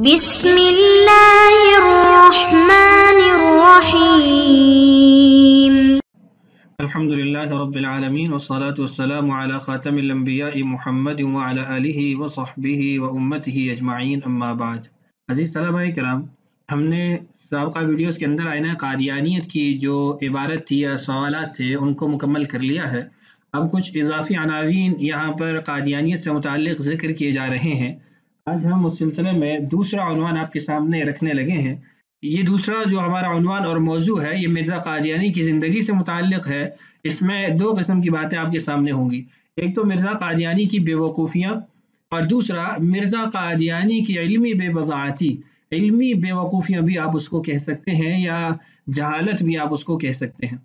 بسم اللہ الرحمن الرحیم الحمدللہ رب العالمین والصلاة والسلام علی خاتم الانبیاء محمد وعلی آلہ وصحبہ وامتہ اجمعین اما بعد۔ عزیز طلبہ کرام، ہم نے سابقہ ویڈیوز کے اندر آئینہ قادیانیت کی جو عبارت تھی یا سوالات تھے ان کو مکمل کر لیا ہے۔ اب کچھ اضافی عناوین یہاں پر قادیانیت سے متعلق ذکر کیے جا رہے ہیں۔ آج ہم اس سلسلے میں دوسرا عنوان آپ کے سامنے رکھنے لگے ہیں۔ یہ دوسرا جو ہمارا عنوان اور موضوع ہے یہ مرزا قادیانی کی زندگی سے متعلق ہے۔ اس میں دو قسم کی باتیں آپ کے سامنے ہوں گی، ایک تو مرزا قادیانی کی بے وقوفیاں اور دوسرا مرزا قادیانی کی علمی بے بضاعتی۔ علمی بے وقوفیاں بھی آپ اس کو کہہ سکتے ہیں یا جہالت بھی آپ اس کو کہہ سکتے ہیں۔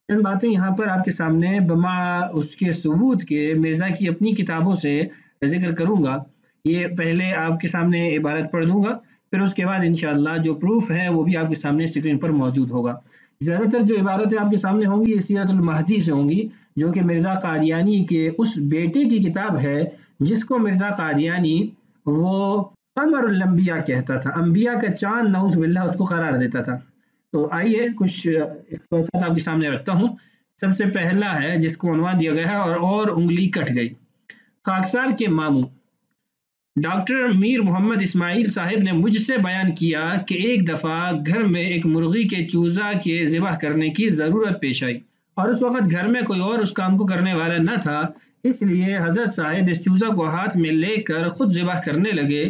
چند باتیں یہاں پر آپ کے سامنے بما اس کے ثبوت کے مرزا کی اپنی کتابوں سے ذکر کروں گا۔ یہ پہلے آپ کے سامنے عبارت پڑھ دوں گا، پھر اس کے بعد انشاءاللہ جو پروف ہے وہ بھی آپ کے سامنے اسکرین پر موجود ہوگا۔ زیادہ تر جو عبارتیں آپ کے سامنے ہوں گی یہ سیرت المہدی سے ہوں گی، جو کہ مرزا قادیانی کے اس بیٹے کی کتاب ہے جس کو مرزا قادیانی وہ قمر الانبیاء کہتا تھا، انبیاء کا چاند نعوذ باللہ اس کو قرار دیتا تھا۔ تو آئیے کچھ اقتباسات آپ کے سامنے رکھتا ہوں۔ سب سے پہلا ہے جس کو عنوان دیا گیا ہے اور انگلی کٹ گئی۔ خاکسار کے ماموں ڈاکٹر میر محمد اسماعیل صاحب نے مجھ سے بیان کیا کہ ایک دفعہ گھر میں ایک مرغی کے چوزا کے ذبح کرنے کی ضرورت پیش آئی اور اس وقت گھر میں کوئی اور اس کام کو کرنے والا نہ تھا، اس لیے حضرت صاحب اس چوزا کو ہاتھ میں لے کر خود ذبح کرنے لگے،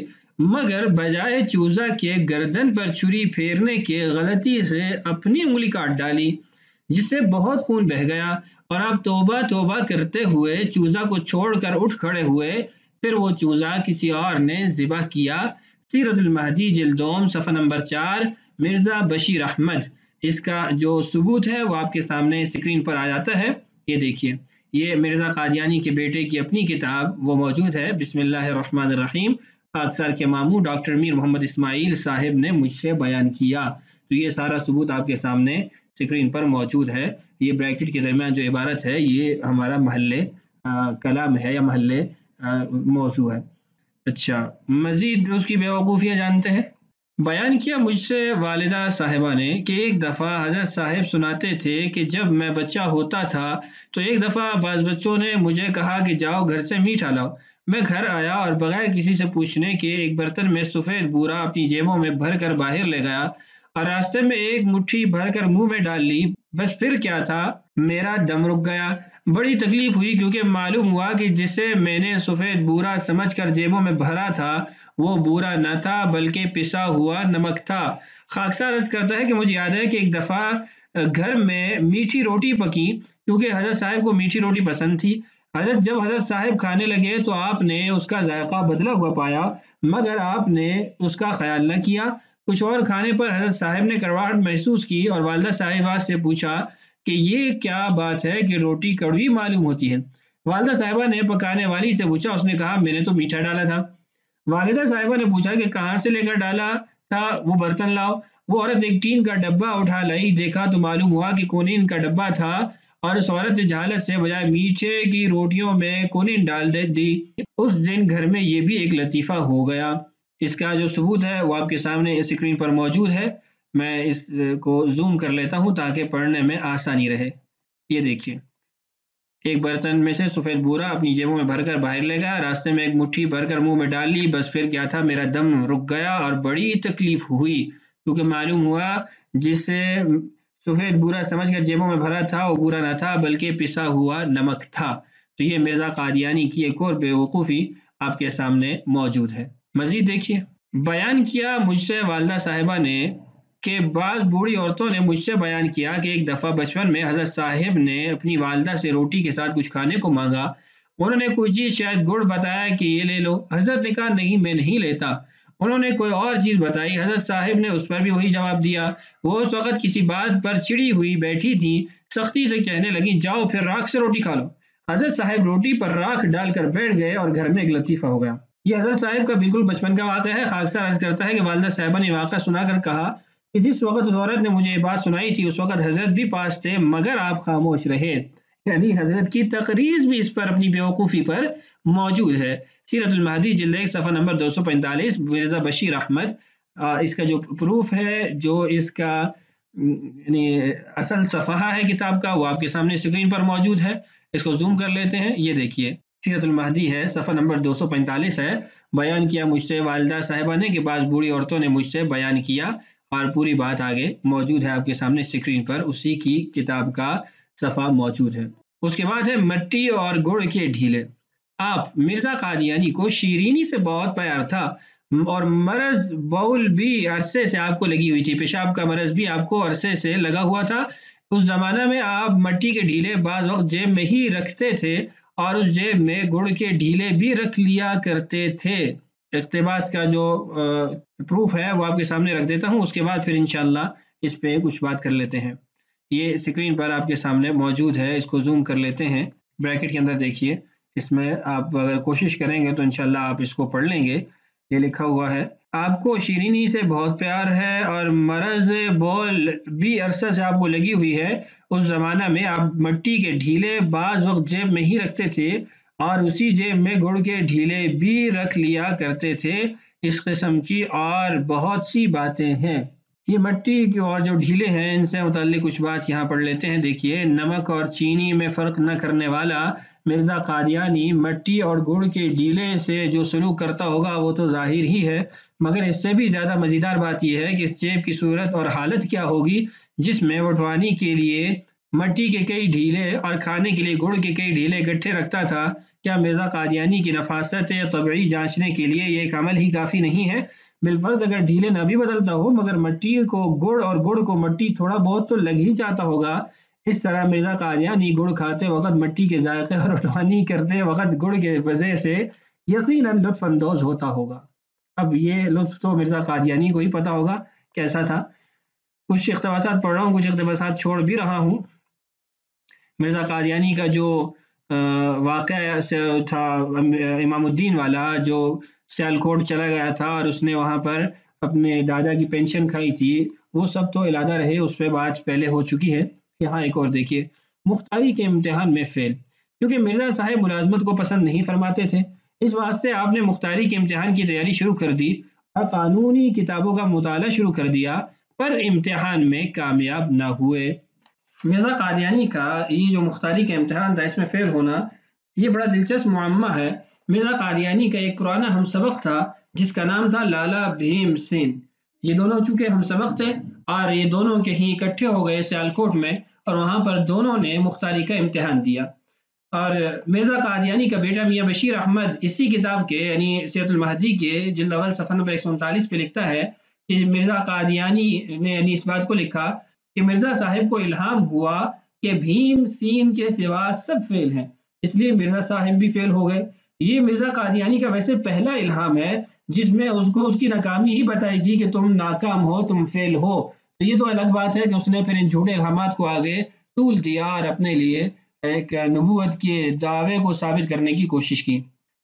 مگر بجائے چوزا کے گردن پر چھری پھیرنے کے غلطی سے اپنی انگلی کاٹ ڈالی، جس سے بہت خون بہہ گیا اور آپ توبہ توبہ کرتے ہوئے چوزا کو چھوڑ کر اٹھ کھڑے ہوئے، پھر وہ چوزا کسی اور نے ذبح کیا۔ سیرت المہدی جلدوم صفحہ نمبر 4، مرزا بشیر احمد۔ اس کا جو ثبوت ہے وہ آپ کے سامنے اسکرین پر آ جاتا ہے، یہ دیکھیے، یہ مرزا قادیانی کے بیٹے کی اپنی کتاب وہ موجود ہے۔ بسم اللہ الرحمن الرحیم، خاکسار کے ماموں ڈاکٹر میر محمد اسماعیل صاحب نے مجھ سے بیان کیا۔ تو یہ سارا ثبوت آپ کے سامنے اسکرین پر موجود ہے۔ یہ بریکٹ کے درمیان جو عبارت ہے یہ ہمارا محل کلام ہے یا محل موضوع ہے۔ اچھا، مزید اس کی بیوقوفیاں جانتے ہیں۔ بیان کیا مجھ سے والدہ صاحبہ نے کہ ایک دفعہ حضرت صاحب سناتے تھے کہ جب میں بچہ ہوتا تھا تو ایک دفعہ بعض بچوں نے مجھے کہا کہ جاؤ گھر سے میٹھا لاؤ۔ میں گھر آیا اور بغیر کسی سے پوچھنے کے ایک برتن میں سفید بورا اپنی جیبوں میں بھر کر باہر لے گیا اور راستے میں ایک مٹھی بھر کر منہ میں ڈال لی، بس پھر کیا تھا، میرا دم رک گیا۔ بڑی تکلیف ہوئی کیونکہ معلوم ہوا کہ جسے میں نے سفید بورا سمجھ کر جیبوں میں بھرا تھا وہ بورا نہ تھا بلکہ پسا ہوا نمک تھا۔ خاکسار عرض کرتا ہے کہ مجھے یاد ہے کہ ایک دفعہ گھر میں میٹھی روٹی پکی کیونکہ حضرت صاحب کو میٹھی روٹی پسند تھی۔ جب حضرت صاحب کھانے لگے تو آپ نے اس کا ذائقہ بدلا ہوا پایا، مگر آپ نے اس کا خیال نہ کیا۔ کچھ اور کھانے پر حضرت صاحب نے کڑواہٹ محسوس کی اور والدہ صاحبہ سے پوچھا کہ یہ کیا بات ہے کہ روٹی کڑوی معلوم ہوتی ہے۔ والدہ صاحبہ نے پکانے والی سے پوچھا، اس نے کہا میں نے تو میٹھا ڈالا تھا۔ والدہ صاحبہ نے پوچھا کہ کہاں سے لے کر ڈالا تھا، وہ برتن لاؤ۔ وہ عورت ایک ٹین کا ڈبہ اٹھا لائی، دیکھا تو معلوم ہوا کہ کونین کا ڈبہ تھا اور اس عورت نے جہالت سے بجائے میٹھے کی روٹیوں میں کونین ڈال دی۔ اس دن گھر میں یہ بھی ایک لطیفہ ہو گیا۔ اس کا جو ثبوت ہے وہ آپ کے سامنے اسکرین پر موجود ہے۔ میں اس کو زوم کر لیتا ہوں تاکہ پڑھنے میں آسانی رہے۔ یہ دیکھیے، ایک برتن میں سے سفید بورا اپنی جیبوں میں بھر کر باہر لے گیا، راستے میں ایک مٹھی بھر کر منہ میں ڈال لی، بس پھر کیا تھا، میرا دم رک گیا اور بڑی تکلیف ہوئی کیونکہ معلوم ہوا جسے سفید بورا سمجھ کر جیبوں میں بھرا تھا وہ بورا نہ تھا بلکہ پسا ہوا نمک تھا۔ تو یہ مرزا قادیانی کی ایک اور بیوقوفی آپ کے سامنے موجود ہے۔ مزید دیکھیے، بیان کیا مجھ سے والدہ صاحبہ نے کہ بعض بوڑھی عورتوں نے مجھ سے بیان کیا کہ ایک دفعہ بچپن میں حضرت صاحب نے اپنی والدہ سے روٹی کے ساتھ کچھ کھانے کو مانگا، انہوں نے کوئی چیز شاید گڑ بتایا کہ یہ لے لو، حضرت نے کہا نہیں میں نہیں لیتا۔ انہوں نے کوئی اور چیز بتائی، حضرت صاحب نے اس پر بھی وہی جواب دیا۔ وہ اس وقت کسی بات پر چڑی ہوئی بیٹھی تھی، سختی سے کہنے لگی جاؤ پھر راکھ سے روٹی کھا لو۔ حضرت صاحب روٹی پر راکھ ڈال کر بیٹھ گئے اور گھر میں ایک لطیفہ ہو گیا۔ یہ حضرت صاحب کا بالکل بچپن کا واقعہ ہے۔ خاکسار عرض کرتا ہے کہ والدہ صاحبہ نے واقعہ سنا کر کہا کہ جس وقت اس عورت نے مجھے یہ بات سنائی تھی اس وقت حضرت بھی پاس تھے مگر آپ خاموش رہے، یعنی حضرت کی تقریر بھی اس پر اپنی بیوقوفی پر موجود ہے۔ سیرت المہدی جلد 1 صفحہ نمبر 245 مرزا بشیر احمد، اس کا جو پروف ہے، جو اس کا یعنی اصل صفحہ ہے کتاب کا، وہ آپ کے سامنے اسکرین پر موجود ہے۔ اس کو زوم کر لیتے ہیں، یہ دیکھیے سیرت المہدی ہے، صفحہ نمبر 245 ہے۔ بیان کیا مجھ سے والدہ صاحبہ نے کہ بعض بوڑھی عورتوں نے مجھ سے بیان کیا، اور پوری بات آگے موجود ہے آپ کے سامنے اسکرین پر، اسی کی کتاب کا صفحہ موجود ہے۔ اس کے بعد ہے مٹی اور گڑ کے ڈھیلے۔ آپ مرزا قادیانی کو شیرینی سے بہت پیار تھا، اور مرض بول بھی عرصے سے آپ کو لگی ہوئی تھی، پیشاب کا مرض بھی آپ کو عرصے سے لگا ہوا تھا۔ اس زمانہ میں آپ مٹی کے ڈھیلے بعض وقت جیب میں ہی رکھتے تھے، اور اس جیب میں گڑ کے ڈھیلے بھی رکھ لیا کرتے تھے۔ اقتباس کا جو پروف ہے وہ آپ کے سامنے رکھ دیتا ہوں، اس کے بعد پھر انشاءاللہ اس پہ کچھ بات کر لیتے ہیں۔ یہ اسکرین پر آپ کے سامنے موجود ہے، اس کو زوم کر لیتے ہیں، بریکٹ کے اندر دیکھیے، اس میں آپ اگر کوشش کریں گے تو انشاءاللہ آپ اس کو پڑھ لیں گے۔ یہ لکھا ہوا ہے، آپ کو شیرینی سے بہت پیار ہے، اور مرض بول بھی عرصہ سے آپ کو لگی ہوئی ہے۔ اس زمانہ میں آپ مٹی کے ڈھیلے بعض وقت جیب میں ہی رکھتے تھے، اور اسی جیب میں گڑ کے ڈھیلے بھی رکھ لیا کرتے تھے۔ اس قسم کی اور بہت سی باتیں ہیں۔ یہ مٹی کے اور جو ڈھیلے ہیں ان سے متعلق کچھ بات یہاں پڑھ لیتے ہیں۔ دیکھیے، نمک اور چینی میں فرق نہ کرنے والا مرزا قادیانی مٹی اور گڑ کے ڈھیلے سے جو سلوک کرتا ہوگا وہ تو ظاہر ہی ہے، مگر اس سے بھی زیادہ مزیدار بات یہ ہے کہ اس جیب کی صورت اور حالت کیا ہوگی جس میں وٹوانی کے لیے مٹی کے کئی ڈھیلے اور کھانے کے لیے گڑ کے کئی ڈھیلے اکٹھے رکھتا تھا۔ کیا مرزا قادیانی کی نفاست طبعی جانچنے کے لیے یہ ایک عمل ہی کافی نہیں ہے؟ بالفرض اگر ڈھیلے نہ بھی بدلتا ہو، مگر مٹی کو گڑ اور گڑ کو مٹی تھوڑا بہت تو لگ ہی جاتا ہوگا۔ اس طرح مرزا قادیانی گڑ کھاتے وقت مٹی کے ذائقے اور وٹوانی کرتے وقت گڑ کے مزے سے یقیناً لطف اندوز ہوتا ہوگا۔ اب یہ لطف تو مرزا قادیانی کو ہی پتا ہوگا کیسا تھا۔ کچھ اقتباسات پڑھ رہا ہوں، کچھ اقتباسات چھوڑ بھی رہا ہوں۔ مرزا قادیانی کا جو واقعہ تھا امام الدین والا، جو سیالکوٹ چلا گیا تھا اور اس نے وہاں پر اپنے دادا کی پینشن کھائی تھی، وہ سب تو علیحدہ رہے، اس پہ بات پہلے ہو چکی ہے۔ یہاں ایک اور دیکھیے، مختاری کے امتحان میں فیل۔ کیونکہ مرزا صاحب ملازمت کو پسند نہیں فرماتے تھے، اس واسطے آپ نے مختاری کے امتحان کی تیاری شروع کر دی اور قانونی کتابوں کا مطالعہ شروع کر دیا، پر امتحان میں کامیاب نہ ہوئے۔ مرزا قادیانی کا یہ جو مختاری کا امتحان تھا، اس میں فیل ہونا، یہ بڑا دلچسپ معمہ ہے۔ مرزا قادیانی کا ایک پرانا ہم سبق تھا جس کا نام تھا لالا بھیم سنگھ۔ یہ دونوں چونکہ ہم سبق تھے اور یہ دونوں کہیں اکٹھے ہو گئے سیالکوٹ میں، اور وہاں پر دونوں نے مختاری کا امتحان دیا۔ اور مرزا قادیانی کا بیٹا میاں بشیر احمد اسی کتاب کے یعنی سیرت المہدی کے جلد اول صفحہ نمبر 139 پہ لکھتا ہے کہ مرزا قادیانی نے یعنی اس بات کو لکھا کہ مرزا صاحب کو الہام ہوا کہ بھیم سین کے سوا سب فیل ہیں، اس لیے مرزا صاحب بھی فیل ہو گئے۔ یہ مرزا قادیانی کا ویسے پہلا الہام ہے جس میں اس کو اس کی ناکامی ہی بتائے گی کہ تم ناکام ہو، تم فیل ہو۔ تو یہ تو الگ بات ہے کہ اس نے پھر ان جھوٹے الہامات کو آگے طول دیا اور اپنے لیے ایک نبوت کے دعوے کو ثابت کرنے کی کوشش کی۔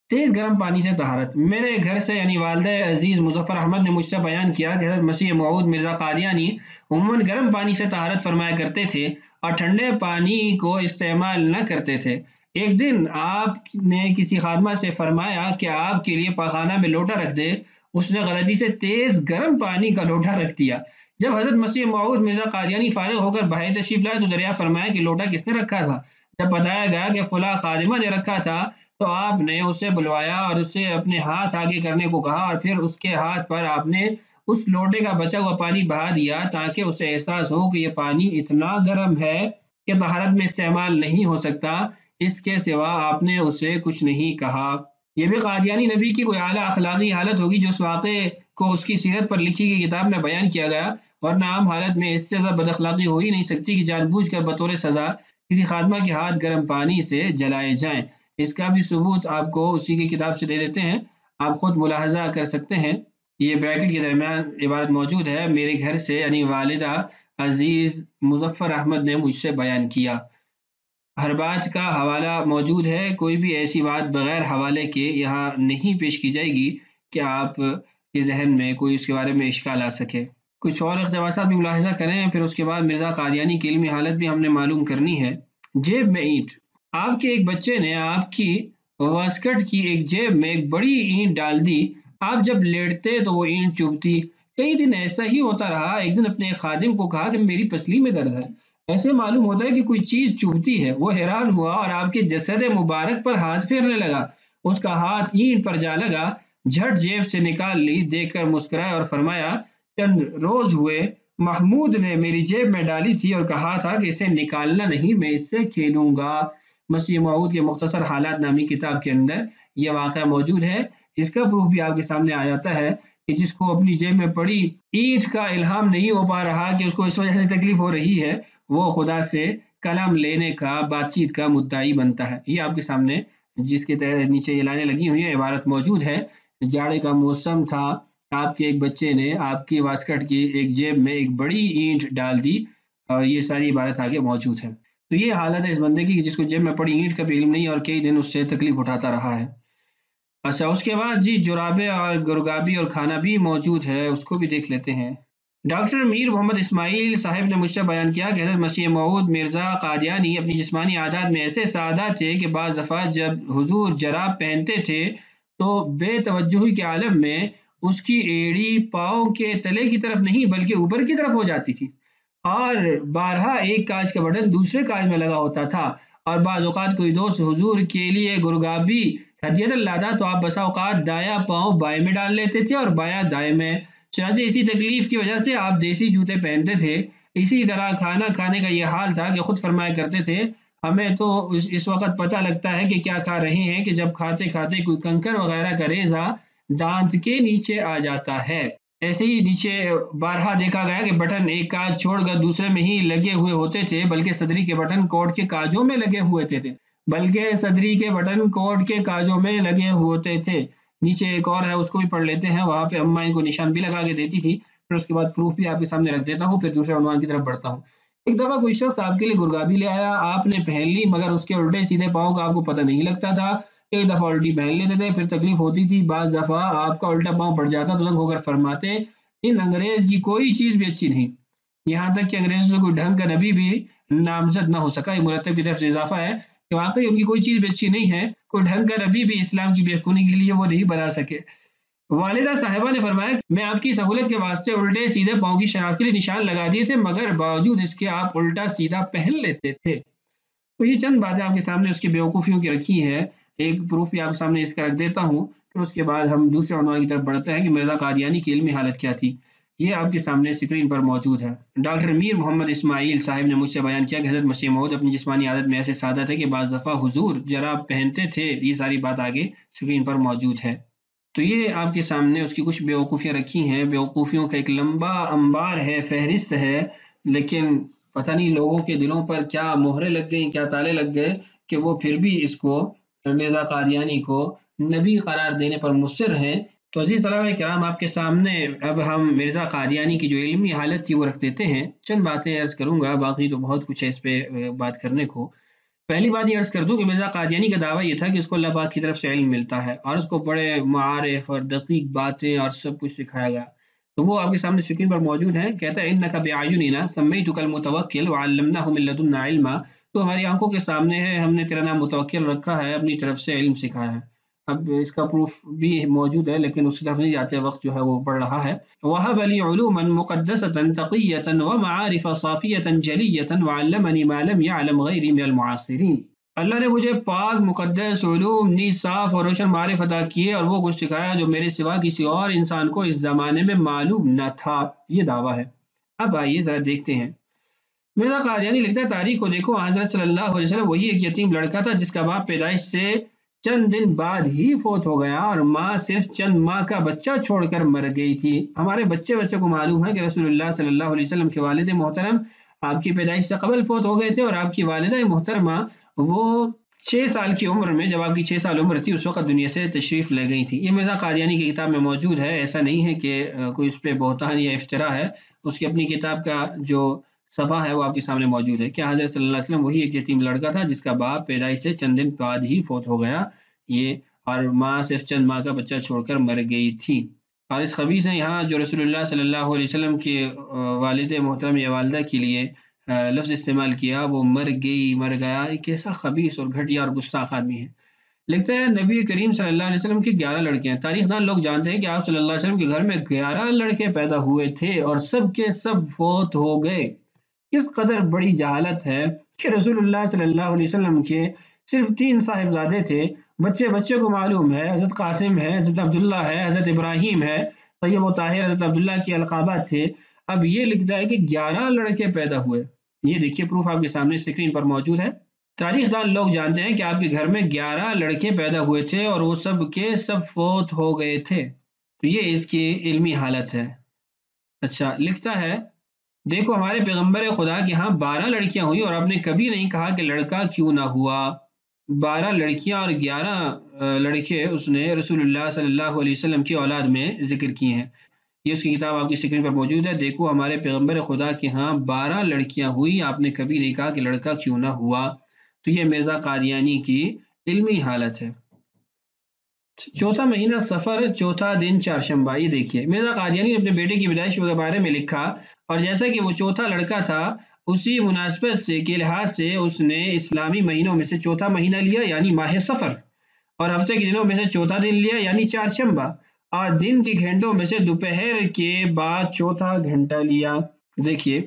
تیز گرم پانی سے طہارت۔ میرے گھر سے یعنی والدہ عزیز مظفر احمد نے مجھ سے بیان کیا کہ حضرت مسیح موعود مرزا قادیانی عموماً گرم پانی سے طہارت فرمایا کرتے تھے اور ٹھنڈے پانی کو استعمال نہ کرتے تھے۔ ایک دن آپ نے کسی خادمہ سے فرمایا کہ آپ کے لیے پاخانہ میں لوٹا رکھ دے، اس نے غلطی سے تیز گرم پانی کا لوٹا رکھ دیا۔ جب حضرت مسیح موعود مرزا قادیانی فارغ ہو کر باہر تشریف لائے تو دریافت فرمایا کہ لوٹا کس نے رکھا تھا۔ جب بتایا گیا کہ فلاں خادمہ نے رکھا تھا تو آپ نے اسے بلوایا اور اسے اپنے ہاتھ آگے کرنے کو کہا، اور پھر اس کے ہاتھ پر آپ نے اس لوٹے کا بچا ہوا پانی بہا دیا تاکہ اسے احساس ہو کہ یہ پانی اتنا گرم ہے کہ طہارت میں استعمال نہیں ہو سکتا۔ اس کے سوا آپ نے اسے کچھ نہیں کہا۔ یہ بھی قادیانی نبی کی کوئی اعلیٰ اخلاقی حالت ہوگی جو اس واقعے کو اس کی سیرت پر لکھی گئی کتاب میں بیان کیا گیا، ورنہ عام حالت میں اس سے زیادہ بد اخلاقی ہو ہی نہیں سکتی کہ جان بوجھ کر بطور سزا کسی خادمہ کے ہاتھ گرم پانی سے جلائے جائیں۔ اس کا بھی ثبوت آپ کو اسی کی کتاب سے دے دیتے ہیں، آپ خود ملاحظہ کر سکتے ہیں۔ یہ بریکٹ کے درمیان عبارت موجود ہے، میرے گھر سے یعنی والدہ عزیز مظفر احمد نے مجھ سے بیان کیا۔ ہر بات کا حوالہ موجود ہے، کوئی بھی ایسی بات بغیر حوالے کے یہاں نہیں پیش کی جائے گی کہ آپ کے ذہن میں کوئی اس کے بارے میں اشکال آ سکے۔ کچھ اور اقتباسات بھی ملاحظہ کریں، پھر اس کے بعد مرزا قادیانی کی علمی حالت بھی ہم نے معلوم کرنی ہے۔ جیب میں اینٹ۔ آپ کے ایک بچے نے آپ کی واسکٹ کی ایک جیب میں ایک بڑی اینٹ ڈال دی. آپ جب لیٹتے تو وہ اینٹ چبھتی. کئی دن ایسا ہی ہوتا رہا. ایک دن اپنے خادم کو کہا کہ میری پسلی میں درد ہے، ایسے معلوم ہوتا ہے کہ کوئی چیز چبھتی ہے. وہ حیران ہوا اور آپ کے جسد مبارک پر ہاتھ پھیرنے لگا. اس کا ہاتھ اینٹ پر جا لگا. جھٹ جیب سے نکال لی. دیکھ کر مسکرائے اور فرمایا، چند روز ہوئے محمود نے میری جیب میں ڈالی تھی اور کہا تھا کہ اسے نکالنا نہیں، میں اس سے کھیلوں گا. مسیح موعود کے مختصر حالات نامی کتاب کے اندر یہ واقعہ موجود ہے. اس کا پروف بھی آپ کے سامنے آ جاتا ہے کہ جس کو اپنی جیب میں پڑی اینٹ کا الہام نہیں ہو پا رہا کہ اس کو اس وجہ سے تکلیف ہو رہی ہے، وہ خدا سے کلام لینے کا، بات چیت کا مدعی بنتا ہے. یہ آپ کے سامنے جس کے تحت نیچے یہ لائنیں لگی ہوئی ہیں عبارت موجود ہے. جاڑے کا موسم تھا، آپ کے ایک بچے نے آپ کی واسکٹ کی ایک جیب میں ایک بڑی اینٹ ڈال دی. اور یہ ساری عبارت آگے موجود ہے. تو یہ حالت ہے اس بندے کی جس کو جیب میں پڑی اینٹ کا بھی علم نہیں اور کئی دن اس سے تکلیف اٹھاتا رہا ہے. اچھا، اس کے بعد جی جرابے اور گرگابی اور کھانا بھی موجود ہے، اس کو بھی دیکھ لیتے ہیں. ڈاکٹر میر محمد اسماعیل صاحب نے مجھ سے بیان کیا کہ حضرت مسیح موعود مرزا قادیانی اپنی جسمانی عادات میں ایسے سادہ تھے کہ بعض دفعہ جب حضور جراب پہنتے تھے تو بے توجہی کے عالم میں اس کی ایڑی پاؤں کے تلے کی طرف نہیں بلکہ اوپر کی طرف ہو جاتی تھی، اور بارہا ایک کاج کا بٹن دوسرے کاج میں لگا ہوتا تھا. اور بعض اوقات کوئی دوست حضور کے لیے گرگابی ہدیت لاتا تو آپ بسا اوقات دایاں پاؤں بائیں میں ڈال لیتے تھے اور بایاں دائیں میں. چنانچہ اسی تکلیف کی وجہ سے آپ دیسی جوتے پہنتے تھے. اسی طرح کھانا کھانے کا یہ حال تھا کہ خود فرمایا کرتے تھے، ہمیں تو اس وقت پتہ لگتا ہے کہ کیا کھا رہے ہیں کہ جب کھاتے کھاتے کوئی کنکر وغیرہ کا ریزہ دانت کے نیچے آ جاتا ہے. ایسے ہی نیچے بارہا دیکھا گیا کہ بٹن ایک کاج چھوڑ کر دوسرے میں ہی لگے ہوئے ہوتے تھے، بلکہ صدری کے بٹن کوٹ کے کاجوں میں لگے ہوتے تھے. نیچے ایک اور ہے، اس کو بھی پڑھ لیتے ہیں. وہاں پہ اماں ان کو نشان بھی لگا کے دیتی تھی. پھر اس کے بعد پروف بھی آپ کے سامنے رکھ دیتا ہوں، پھر دوسرے عنوان کی طرف بڑھتا ہوں. ایک دفعہ کوئی شخص آپ کے لیے گرگابی لے آیا، آپ نے پہن لی مگر اس کے الٹے سیدھے پاؤں کا آپ کو پتہ نہیں لگتا تھا. ایک دفعہ الٹی پہن لیتے تھے، پھر تکلیف ہوتی تھی. بعض دفعہ آپ کا الٹا پاؤں پڑ جاتا تو دنگ ہو کر فرماتے، ان انگریز کی کوئی چیز بھی اچھی نہیں. یہاں تک کہ انگریزوں سے کوئی ڈھنگ کا نبی بھی نامزد نہ ہو سکا. یہ مرتب کی طرف سے اضافہ ہے کہ واقعی ان کی کوئی چیز بھی اچھی نہیں ہے، کوئی ڈھنگ کا نبی بھی اسلام کی بےخونی کے لیے وہ نہیں بنا سکے. والدہ صاحبہ نے فرمایا کہ میں آپ کی سہولت کے واسطے الٹے سیدھے پاؤں کی شناخت کے لیے نشان لگا دیے تھے، مگر باوجود اس کے آپ الٹا سیدھا پہن لیتے تھے. تو یہ چند باتیں آپ کے سامنے اس کی بیوقوفیوں کی رکھی ہیں. ایک پروف بھی آپ کے سامنے اس کا رکھ دیتا ہوں، پھر اس کے بعد ہم دوسرے عنوان کی طرف بڑھتے ہیں کہ مرزا قادیانی کی علمی حالت کیا تھی. یہ آپ کے سامنے اسکرین پر موجود ہے. ڈاکٹر میر محمد اسماعیل صاحب نے مجھ سے بیان کیا کہ حضرت مسیح موعود اپنی جسمانی عادت میں ایسے سادہ تھے کہ بعض دفعہ حضور جراب پہنتے تھے. یہ ساری بات آگے اسکرین پر موجود ہے. تو یہ آپ کے سامنے اس کی کچھ بیوقوفیاں رکھی ہیں. بیوقوفیوں کا ایک لمبا انبار ہے، فہرست ہے، لیکن پتہ نہیں لوگوں کے دلوں پر کیا مہرے لگ گئیں، کیا تالے لگ گئے کہ وہ پھر بھی اس کو مرزا قادیانی کو نبی قرار دینے پر مصر ہیں. تو عزیز طلباء کرام، آپ کے سامنے اب ہم مرزا قادیانی کی جو علمی حالت تھی وہ رکھ دیتے ہیں. چند باتیں عرض کروں گا، باقی تو بہت کچھ ہے اس پہ بات کرنے کو. پہلی بات یہ عرض کر دوں کہ مرزا قادیانی کا دعویٰ یہ تھا کہ اس کو اللہ پاک کی طرف سے علم ملتا ہے اور اس کو بڑے معارف اور دقیق باتیں اور سب کچھ سکھایا گیا. تو وہ آپ کے سامنے اسکرین پر موجود ہیں. کہتا ہے انک بأعیننا سمیتک المتوکل وعلمناہ من لدنا علما. تو ہماری آنکھوں کے سامنے ہے، ہم نے تیرا نام متوکل رکھا ہے، اپنی طرف سے علم سکھایا ہے. اب اس کا پروف بھی موجود ہے لیکن اس کی طرف نہیں جاتے، وقت جو ہے وہ بڑھ رہا ہے. وَهَبَ لِي عُلُومًا مُقَدَّسَةً تَقِيَّةً وَمَعَارِفَ صَافِيَةً جَلِيَّةً وَعَلَّمَنِي مَا لَمْ يَعْلَمْ غَيْرِي مِنَ الْمُعَاصِرِينَ. اللہ نے مجھے پاک مقدس علوم نیز صاف اور روشن معارف عطا کیے اور وہ کچھ سکھایا جو میرے سوا کسی اور انسان کو اس زمانے میں معلوم نہ تھا. یہ دعویٰ ہے. اب آئیے ذرا دیکھتے ہیں. مرزا قادیانی لکھتا ہے تاریخ کو دیکھو، حضرت صلی اللہ علیہ وسلم وہی ایک یتیم لڑکا تھا جس کا باپ پیدائش سے چند دن بعد ہی فوت ہو گیا اور ماں صرف چند ماہ کا بچہ چھوڑ کر مر گئی تھی. ہمارے بچے کو معلوم ہے کہ رسول اللہ صلی اللہ علیہ وسلم کے والد محترم آپ کی پیدائش سے قبل فوت ہو گئے تھے اور آپ کی والدہ محترمہ وہ 6 سال کی عمر میں، جب آپ کی 6 سال عمر تھی، اس وقت دنیا سے تشریف لے گئی تھی. یہ مرزا قادیانی کی کتاب میں موجود ہے. ایسا نہیں ہے کہ کوئی اس پہ بہتان یا افترا ہے. اس کی اپنی کتاب کا جو صفحہ ہے وہ آپ کے سامنے موجود ہے کہ حضرت صلی اللہ علیہ وسلم وہی ایک یتیم لڑکا تھا جس کا باپ پیدائش سے چند دن بعد ہی فوت ہو گیا، یہ اور ماں صرف چند ماہ کا بچہ چھوڑ کر مر گئی تھی. اور اس خبیث نے یہاں جو رسول اللہ صلی اللہ علیہ وسلم کے والد محترم یا والدہ کے لیے لفظ استعمال کیا، وہ مر گئی، مر گیا، ایک ایسا خبیث اور گھٹیا اور گستاخ آدمی ہے. لکھتا ہے نبی کریم صلی اللہ علیہ وسلم کی 11 لڑکیاں ہیں۔ تاریخ دان لوگ جانتے ہیں کہ آپ صلی اللہ علیہ وسلم کے گھر میں 11 لڑکے پیدا ہوئے تھے اور سب کے سب فوت ہو گئے۔ کس قدر بڑی جہالت ہے کہ رسول اللہ صلی اللہ علیہ وسلم کے صرف 3 صاحبزادے تھے۔ بچے بچے کو معلوم ہے، حضرت قاسم ہے، حضرت عبداللہ ہے، حضرت ابراہیم ہے، طیب و طاہر حضرت عبداللہ کے القابات تھے۔ اب یہ لکھتا ہے کہ 11 لڑکے پیدا ہوئے۔ یہ دیکھیے پروف آپ کے سامنے اسکرین پر موجود ہے۔ تاریخ دان لوگ جانتے ہیں کہ آپ کے گھر میں 11 لڑکے پیدا ہوئے تھے اور وہ سب کے سب فوت ہو گئے تھے۔ تو یہ اس کی علمی حالت ہے۔ اچھا لکھتا ہے دیکھو ہمارے پیغمبر خدا کے ہاں 12 لڑکیاں ہوئی اور آپ نے کبھی نہیں کہا کہ لڑکا کیوں نہ ہوا۔ 12 لڑکیاں اور 11 لڑکے اس نے رسول اللہ صلی اللہ علیہ وسلم کی اولاد میں ذکر کیے ہیں۔ یہ اس کی کتاب آپ کی اسکرین پر موجود ہے۔ دیکھو ہمارے پیغمبر خدا کے ہاں 12 لڑکیاں ہوئی، آپ نے کبھی نہیں کہا کہ لڑکا کیوں نہ ہوا۔ تو یہ مرزا قادیانی کی علمی حالت ہے۔ چوتھا مہینہ سفر، چوتھا دن چہارشنبہ۔ یہ دیکھیے مرزا قادیانی نے اپنے بیٹے کی پیدائش کے بارے میں لکھا، اور جیسا کہ وہ چوتھا لڑکا تھا اسی مناسبت سے کے لحاظ سے اس نے اسلامی مہینوں میں سے چوتھا مہینہ لیا یعنی ماہ سفر، اور ہفتے کے دنوں میں سے چوتھا دن لیا یعنی چہارشنبہ، اور دن کے گھنٹوں میں سے دوپہر کے بعد چوتھا گھنٹہ لیا۔ دیکھیے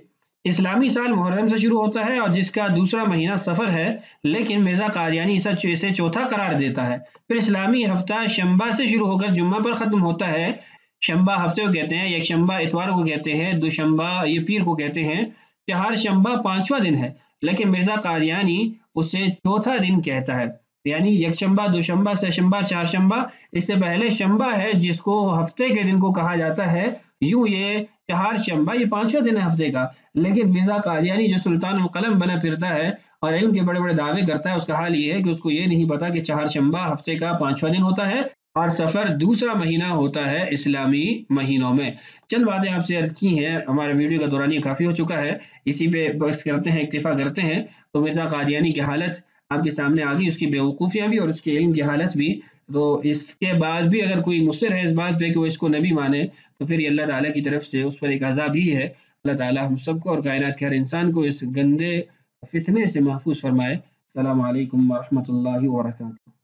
اسلامی سال محرم سے شروع ہوتا ہے اور جس کا دوسرا مہینہ سفر ہے، لیکن مرزا قادیانی اسے چوتھا قرار دیتا ہے۔ پھر اسلامی ہفتہ شنبہ سے شروع ہو کر جمعہ پر ختم ہوتا ہے۔ شنبہ ہفتے کو کہتے ہیں، یک شنبہ اتوار کو کہتے ہیں، دوشنبہ یہ پیر کو کہتے ہیں، چہار شنبہ 5واں دن ہے، لیکن مرزا قادیانی اسے چوتھا دن کہتا ہے، یعنی یک شنبہ، دوشنبہ، سہ شنبہ، چہار شنبہ، اس سے پہلے شنبہ ہے جس کو ہفتے کے دن کو کہا جاتا ہے، یوں یہ چہار شنبہ یہ 5واں دن ہے ہفتے کا، لیکن مرزا قادیانی جو سلطان القلم بنا پھرتا ہے اور علم کے بڑے بڑے دعوے کرتا ہے، اس کا حال یہ ہے کہ اس کو یہ نہیں پتا کہ چہار شنبہ ہفتے کا 5واں دن ہوتا ہے اور سفر دوسرا مہینہ ہوتا ہے اسلامی مہینوں میں۔ چند باتیں آپ سے عرض کی ہیں، ہمارے ویڈیو کا دورانیہ کافی ہو چکا ہے، اسی پہ بحث کرتے ہیں، اکتفا کرتے ہیں۔ تو مرزا قادیانی کی حالت آپ کے سامنے آ گئی، اس کی بیوقوفیاں بھی اور اس کے علم کی حالت بھی۔ تو اس کے بعد بھی اگر کوئی مصر ہے اس بات پہ کہ وہ اس کو نبی مانے، تو پھر یہ اللہ تعالیٰ کی طرف سے اس پر ایک عذاب ہی ہے۔ اللہ تعالیٰ ہم سب کو اور کائنات کے ہر انسان کو اس گندے فتنے سے محفوظ فرمائے۔ السلام علیکم ورحمۃ اللہ وبرکاتہ۔